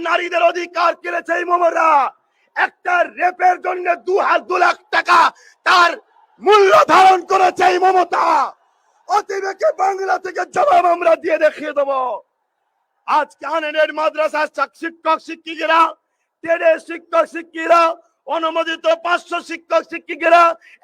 নারীদের অধিকার কেড়েছে এই মমতা। একটা রেপের জন্য 2 লাখ টাকা তার মূল্য ধারণ করেছে এই মমতা। অতিবেকে বাংলা থেকে জবাব আমরা দিয়ে দেখিয়ে দেবো। আজকে আনএড মাদ্রাসার শিক্ষক শিক্ষিকারা, ট্রেডের শিক্ষক শিক্ষিকারা, অনুমোদিত 500 শিক্ষক শিক্ষিকারা,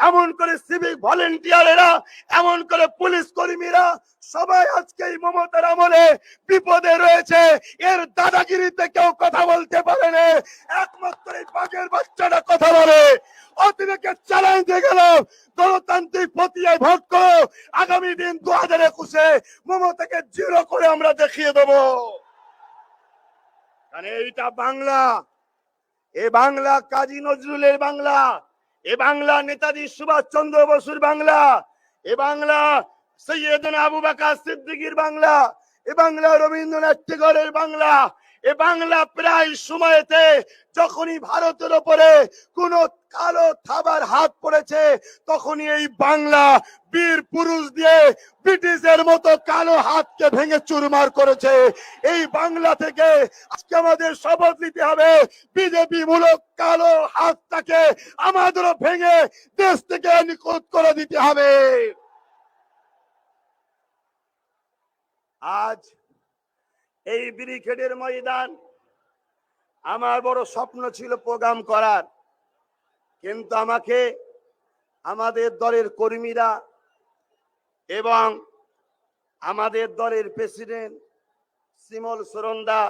এমন করে সিভিক ভলেন্টিয়ারেরা, এমন করে পুলিশ কর্মীরা সবাই আজকে এই মমতার আমলে বিপদে রয়েছে। এর দাদাগিরিতে কেউ কথা বলতে পারে না, একমাত্র এই বাঘের বাচ্চাটা কথা বলে। অতিবেকে চ্যালেঞ্জ দিয়ে গেলাম, গণতান্ত্রিক প্রক্রিয়ায় ভোট করো। আগামী দিন 2021-এ মমতাকে 0 করে আমরা দেখিয়ে দেবো। কারণ এইটা বাংলা, এ বাংলা কাজী নজরুলের বাংলা, এ বাংলা নেতাজি সুভাষ চন্দ্র বসুর বাংলা, এ বাংলা সৈয়দনা আবু বকর সিদ্দিকীর বাংলা, এ বাংলা রবীন্দ্রনাথ ঠাকুরের বাংলা। এ বাংলা প্রায় সময়তে যখনই ভারতের উপরে কোন কালো থাবার হাত পড়েছে, তখনই এই বাংলা বীর পুরুষ দিয়ে ব্রিটিশের মতো কালো হাতকে ভেঙে চুরমার করেছে। এই বাংলা থেকে আজকে আমাদের শপথ নিতে হবে, বিজেপি মূলক কালো হাতটাকে আমাদেরও ভেঙে দেশ থেকে নিখুঁত করে দিতে হবে। আজ এই ব্রিগেডের ময়দান আমার বড় স্বপ্ন ছিল প্রোগ্রাম করার, কিন্তু আমাকে আমাদের দলের কর্মীরা এবং আমাদের দলের প্রেসিডেন্ট শিমল সরন্দা,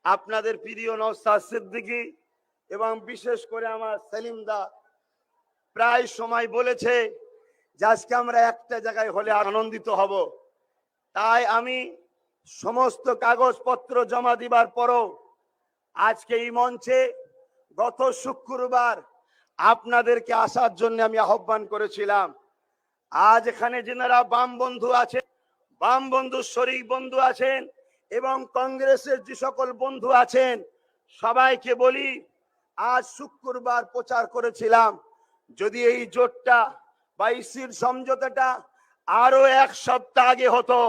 আপনাদের প্রিয় নওশাদ সিদ্দিকী এবং বিশেষ করে আমার সেলিম দা প্রায় সময় বলেছে যে আজকে আমরা একটা জায়গায় হলে আনন্দিত হব। তাই আমি সমস্ত কাগজপত্র জমা দিবার পরও আজকে এই মঞ্চে গত শুক্রবার আপনাদেরকে আসার জন্য আমি আহ্বান করেছিলাম। আজ এখানে যারা বাম বন্ধু আছেন, বাম বন্ধু শরিক বন্ধু আছেন এবং কংগ্রেসের যে সকল বন্ধু আছেন, সবাইকে বলি, আজ শুক্রবার প্রচার করেছিলাম, যদি এই জোটটা বা ইসির সমঝোতাটা আরো 1 সপ্তাহ আগে হতো,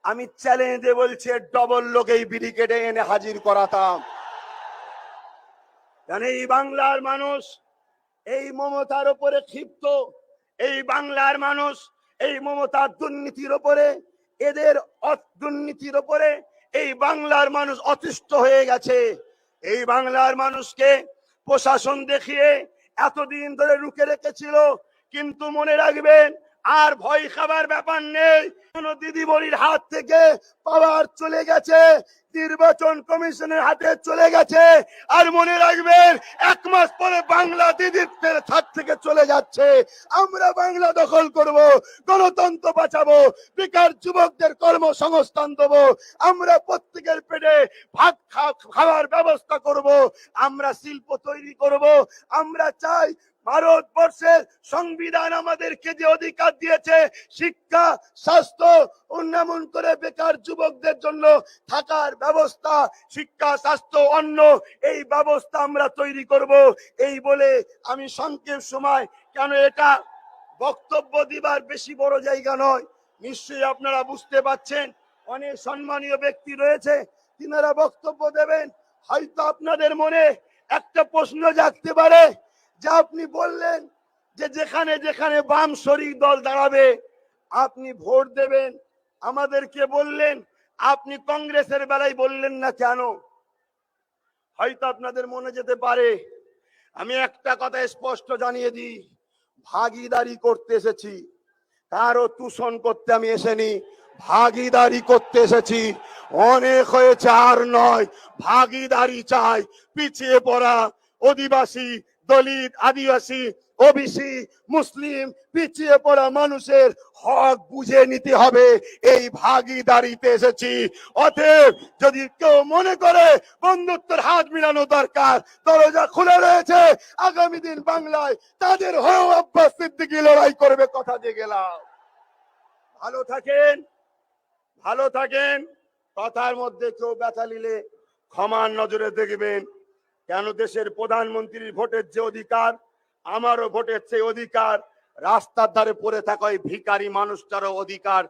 আমি চ্যালেঞ্জ দিয়ে বলছি ডবল লোক এই ব্রিগেডে এনে হাজির করাতাম। কারণ এই বাংলার মানুষ এই মমতার উপরে ক্ষিপ্ত, এই বাংলার মানুষ এই মমতার দুর্নীতির উপরে, এদের দুর্নীতির উপরে এই বাংলার মানুষ অতিষ্ঠ হয়ে গেছে। এই বাংলার মানুষকে প্রশাসন দেখিয়ে এতদিন ধরে রুখে রেখেছিল, কিন্তু মনে রাখবেন আর ভয় খাবার ব্যাপার নেই। কোন দিদিমণির হাত থেকে পাওয়ার চলে গেছে, নির্বাচন কমিশনের হাতে চলে গেছে। আর মনে রাখবেন 1 মাস পরে বাংলা দিদির হাত থেকে চলে যাচ্ছে। আমরা বাংলা দখল করব, গণতন্ত্র বাঁচাবো, বেকার যুবকদের কর্মসংস্থান দেবো, আমরা প্রত্যেকের পেটে ভাত খাওয়ার ব্যবস্থা করব, আমরা শিল্প তৈরি করব। আমরা চাই ভারতবর্ষের সংবিধান আমাদেরকে যে অধিকার দিয়েছে, শিক্ষা, স্বাস্থ্য, উন্নয়ন করে বেকার যুবকদের জন্য থাকার ব্যবস্থা, শিক্ষা, স্বাস্থ্য, অন্ন, এই ব্যবস্থা আমরা তৈরি করব। এই বলে আমি সংক্ষেপ সময়, কেন এটা বক্তব্য দিবার বেশি বড় জায়গা নয়, নিশ্চয়ই আপনারা বুঝতে পাচ্ছেন অনেক সম্মানীয় ব্যক্তি রয়েছে, তিনারা বক্তব্য দেবেন। হয়তো আপনাদের মনে একটা প্রশ্ন জাগতে পারে যে আপনি বললেন যে যেখানে যেখানে বাম শরিক দল দাঁড়াবে আপনি ভোট দেবেন, আমাদেরকে বললেন, আপনি কংগ্রেসের বেলায় বললেন না কেন? হয়তো আপনাদের মনে যেতে পারে। আমি একটা কথা স্পষ্ট জানিয়ে দিই, ভাগিদারি করতে এসেছি, কারো তুষণ করতে আমি এসেনি, ভাগিদারি করতে এসেছি। অনেক হয়েছে, আর নয়, ভাগিদারি চাই। পিছিয়ে পড়া আদিবাসী, দলিত, আদিবাসী, ওবিসি, মুসলিম, পিছিয়ে পড়া মানুষের হক বুঝে নিতে হবে, এই ভাগিদারিতে এসেছি। অতএব যদি কেউ মনে করে বন্ধুত্বের হাত মিলানো দরকার, দরজা খুলে রয়েছে। আগামী দিন বাংলায় তাদের হয়েও আব্বাস সিদ্দিকী লড়াই করবে, কথা দিয়ে গেলাম। ভালো থাকেন, ভালো থাকেন। কথার মধ্যে কেউ ব্যথা নিলে ক্ষমার নজরে দেখবেন। কেন দেশের প্রধানমন্ত্রীর ভোটের যে অধিকার, আমারও ভোটের সেই অধিকার, রাস্তার ধারে পড়ে থাকা ওই ভিখারি মানুষটারও অধিকার,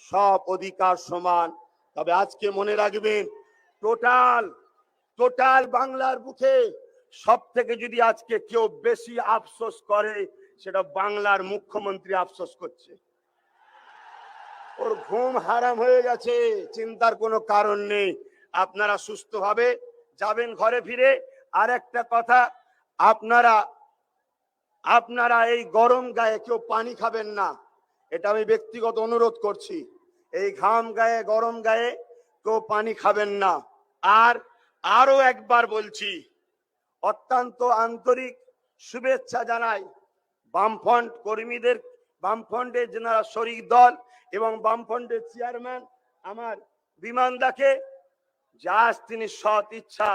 সব অধিকার সমান। তবে আজকে মনে রাখবেন, টোটাল টোটাল বাংলার বুকে সব থেকে যদি আজকে কেউ বেশি আফসোস করে সেটা বাংলার মুখ্যমন্ত্রী আফসোস করছে। ওর ঘুম হারাম হয়ে গেছে, চিন্তার কোনো কারণ নেই। আপনারা সুস্থভাবে যাবেন ঘরে ফিরে। আর একটা কথা, আপনারা আপনারা এই গরম গায়ে কেউ পানি খাবেন না, এটা আমি ব্যক্তিগত অনুরোধ করছি। এই ঘাম গায়ে গরম গায়ে কেউ পানি খাবেন না। আর আরো একবার বলছি, অত্যন্ত আন্তরিক শুভেচ্ছা জানাই বামফ্রন্ট কর্মীদের, বামফ্রন্টের যারা শরিক দল এবং বামফ্রন্টের চেয়ারম্যান আমার বিমানদাকে, যা তিনি সৎ ইচ্ছা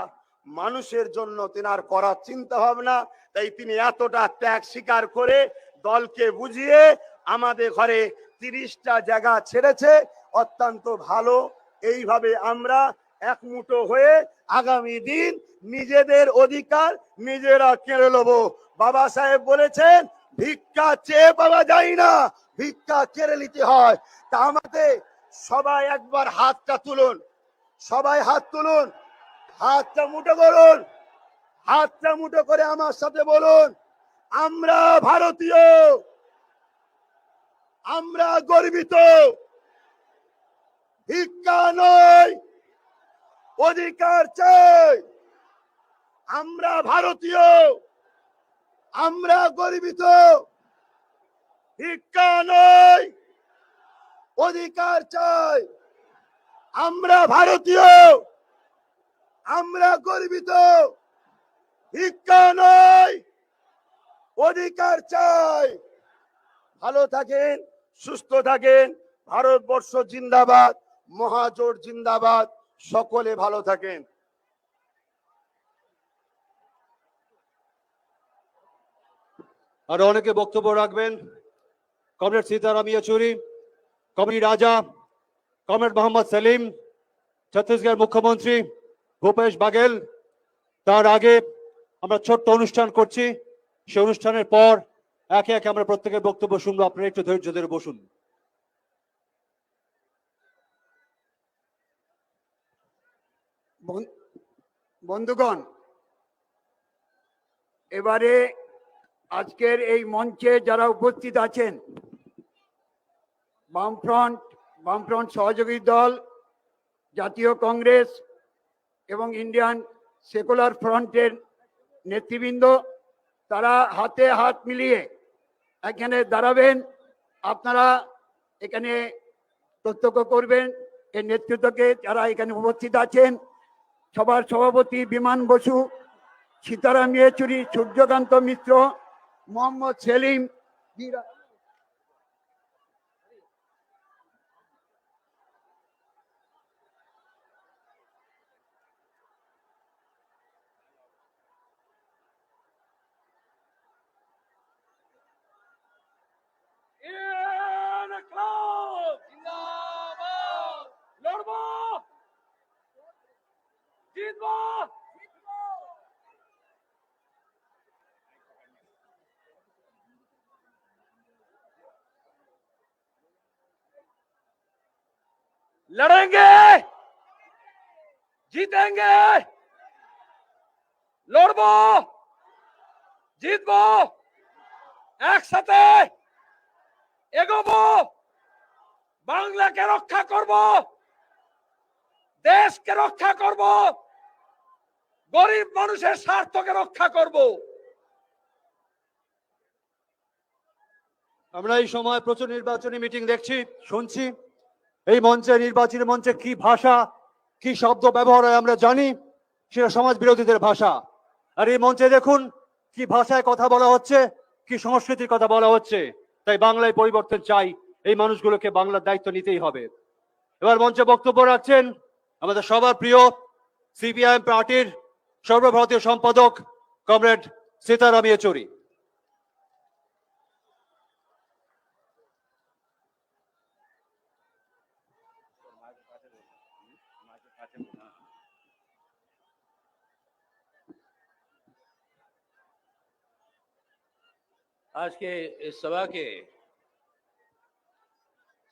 মানুষের জন্য তেনার করার চিন্তা ভাবনা, তাই তিনি এতটা ত্যাগ স্বীকার করে দলকে বুঝিয়ে আমাদের ঘরে 30টা জায়গা ছেড়েছে। অত্যন্ত ভালো। এইভাবে আমরা এক মুঠো হয়ে আগামী দিন নিজেদের অধিকার নিজেরা কেড়ে নেব। বাবা সাহেব বলেছেন ভিক্ষা চেয়ে পাওয়া যায় না, ভিক্ষা কেড়ে নিতে হয়। তা আমাদের সবাই একবার হাতটা তুলুন, সবাই হাত তুলুন, হাতটা মুঠো করুন, হাতটা মুঠো করে আমার সাথে বলুন, আমরা ভারতীয়, আমরা গর্বিত, ভিক্ষা নয়, অধিকার চাই। আমরা ভারতীয়, আমরা গর্বিত, ভিক্ষা নয়, অধিকার চাই। আমরা ভারতীয়, আমরা গর্বিত, ভিক্ষা নয়, অধিকার চাই। ভালো থাকেন, সুস্থ থাকেন। ভারতবর্ষ জিন্দাবাদ, মহাজোট জিন্দাবাদ। সকলে ভালো থাকেন। আরো অনেকে বক্তব্য রাখবেন। কমরেড সীতারাম ইয়েচুরি, কমরেড রাজা, কমরেড মোহাম্মদ সেলিম, ছত্তিশগড় মুখ্যমন্ত্রী ভূপেশ বাঘেল। তার আগে আমরা ছোট্ট অনুষ্ঠান করছি, সে অনুষ্ঠানের পর একে একে আমরা প্রত্যেকের বক্তব্য শুনবো। আপনারা একটু ধৈর্য ধরে বসুন। বন্ধুগণ, এবারে আজকের এই মঞ্চে যারা উপস্থিত আছেন, বামফ্রন্ট সহযোগী দল, জাতীয় কংগ্রেস এবং ইন্ডিয়ান সেকুলার ফ্রন্টের নেতৃবৃন্দ, তারা হাতে হাত মিলিয়ে এখানে দাঁড়াবেন। আপনারা এখানে প্রত্যক্ষ করবেন এই নেতৃত্বকে যারা এখানে উপস্থিত আছেন। সভার সভাপতি বিমান বসু, সীতারাম ইয়েচুরি, সূর্যকান্ত মিত্র, মোহাম্মদ সেলিম, लड़ेंगे, जीतेंगे, लड़बो, জিতবো, একসাথে এগোবো, বাংলাকে রক্ষা করব, দেশকে রক্ষা করব, গরিব মানুষের স্বার্থকে রক্ষা করব। আমরা এই সময় প্রচুর নির্বাচনী মিটিং দেখছি, শুনছি। এই মঞ্চে, নির্বাচনী মঞ্চে কি ভাষা, কি শব্দ ব্যবহার হয় আমরা জানি, সেটা সমাজ বিরোধীদের ভাষা। আর এই মঞ্চে দেখুন কি ভাষায় কথা বলা হচ্ছে, কি সংস্কৃতির কথা বলা হচ্ছে। তাই বাংলায় পরিবর্তন চাই, এই মানুষগুলোকে বাংলার দায়িত্ব নিতেই হবে। এবার মঞ্চে বক্তব্য রাখছেন আমাদের সবার প্রিয় সিপিআইএম পার্টির সর্বভারতীয় সম্পাদক কমরেড সীতারাম ইয়েচুরি। आज के इस सभा के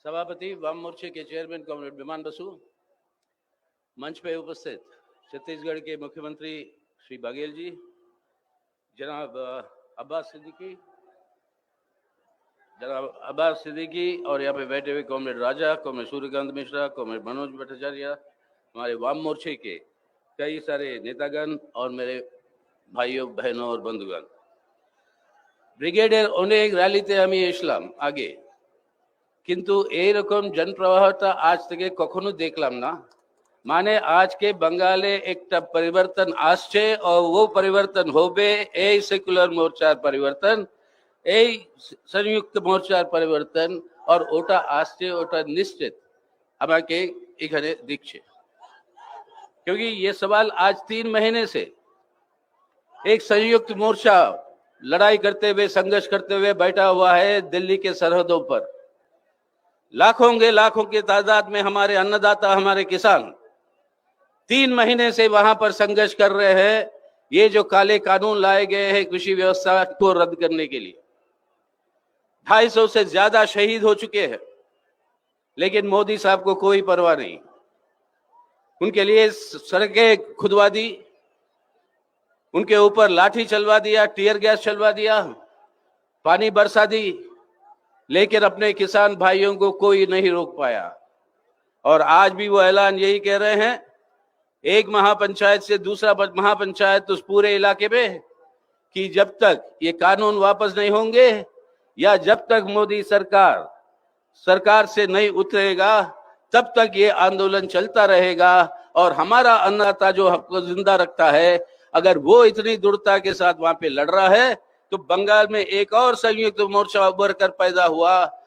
सभापति वाम मोर्चे के चेयरमैन कॉमरेड विमान बसु, मंच पे उपस्थित छत्तीसगढ़ के मुख्यमंत्री श्री बघेल जी, जनाब अब्बास सिद्दीकी और यहाँ पे बैठे हुए कॉमरेड राजा, कॉमरेड सूर्यकांत मिश्रा, कॉमरेड मनोज भट्टाचार्य, हमारे वाम मोर्चे के कई सारे नेतागण और मेरे भाइयों बहनों और बंधुगण, ব্রিগেডের অনেক র্যালিতে আমি এসলাম আগে, কিন্তু এই রকম জনপ্রবাহটা আজ থেকে কখনো দেখলাম না। মানে আজকে বাঙালে একটা পরিবর্তন আসছে, और वो পরিবর্তন হবে এই সেকুলার মোর্চার পরিবর্তন, এই সংযুক্ত মোর্চার পরিবর্তন, और ওটা আসছে, ওটা নিশ্চিত আমাকে এখানে দিচ্ছে। क्योंकि ये सवाल आज 3 महीने से एक संयुक्त मोर्चा लड़ाई करते हुए, संघर्ष करते हुए बैठा हुआ है दिल्ली के सरहदों पर। लाखों की तादाद में हमारे अन्नदाता, हमारे किसान 3 महीने से वहां पर संघर्ष कर रहे हैं। ये जो काले कानून लाए गए हैं कृषि व्यवस्था को रद्द करने के लिए, 250 से ज्यादा शहीद हो चुके हैं, लेकिन मोदी साहब को कोई परवाह नहीं। उनके लिए सड़कें खुदवा दी, उनके ऊपर लाठी चलवा दिया, टीयर गैस चलवा दिया, पानी बरसा दी, लेकिन अपने किसान भाइयों को कोई नहीं रोक पाया। और आज भी वो ऐलान यही कह रहे हैं, एक महापंचायत से दूसरा महापंचायत उस पूरे इलाके में, कि जब तक ये कानून वापस नहीं होंगे या जब तक मोदी सरकार से नहीं उतरेगा, तब तक ये आंदोलन चलता रहेगा। और हमारा अन्नदाता जो हमको जिंदा रखता है, अगर वो इतनी दृढ़ता के साथ वहां पे लड़ रहा है, तो बंगाल में एक और संयुक्त मोर्चा उभर कर पैदा हुआ,